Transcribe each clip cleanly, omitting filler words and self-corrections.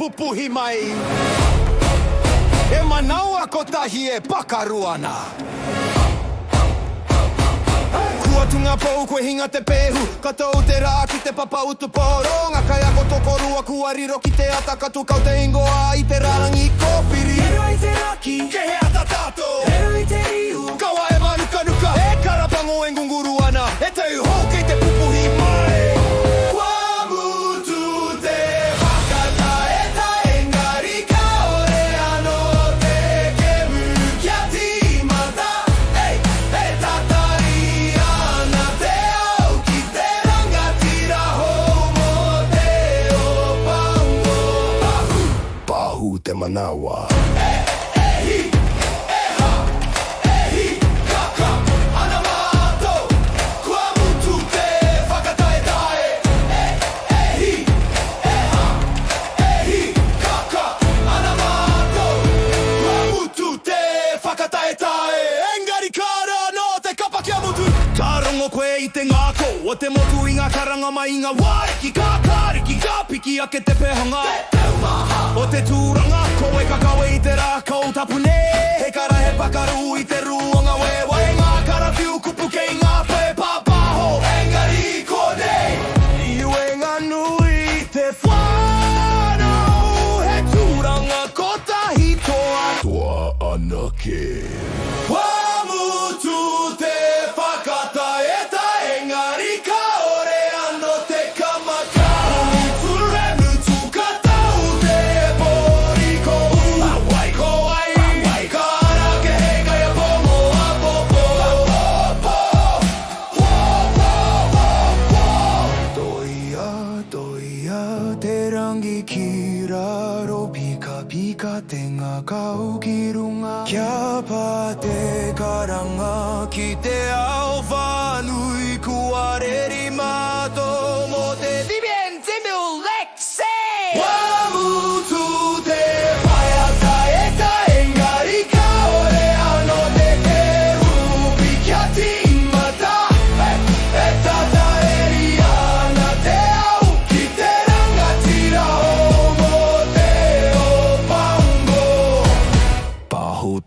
pupuhi mai E manaua ko tahi e pakaruana Kua tunga pou koe hinga te pehu Katou te rā ki te papa utu poronga Kai ako tokorua kua riro ki te atakatu Kau te ingoa i te rarangi kōpiri Hero i te raki, ke he ata tātou Hero i te iu, kawa e manuka nuka E karapango e ngunguru ana E te uho ki te pupuhi mai Kua mutu te hakata e ta engari Kaore ano te kemu kia timata Ei, e tatari ana te au ki te rangatira Homo te o pango Pahu, pahu te manawa Koe i te ngako O te motu i ngā karanga mai i ngā waiki Ka kāriki, ka piki ake te pehanga O te tūranga, koe kakawe i te rā Kau tapune, he kara he pakaru i te ruanga We wai ngā karawhiu kupu kei ngā pē papaho Engari konei Iwe ngā nui te whānau He tūranga ko tahi toa Toa anake Pika te ngā kau ki runga Kia pā te karanga Ki te ao whānui Kua reri mātou Mō te Vivian Timbul Lexi Wamutu te whaiata e ta engari Kaore ano te te upi kia timata E tata eri ana te au Ki te rangatira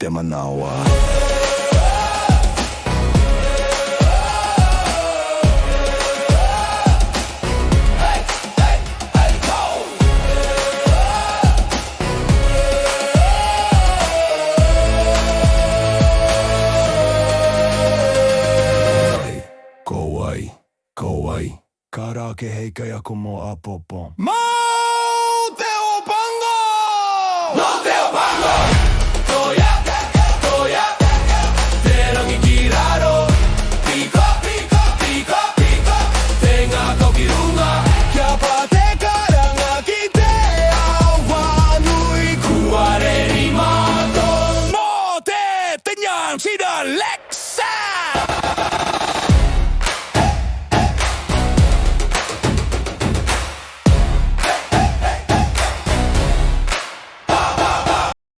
te manawa Kowai, kowai Kara ke hei kai ako mo apopo Mau te o pango! No te o pango! See the leg.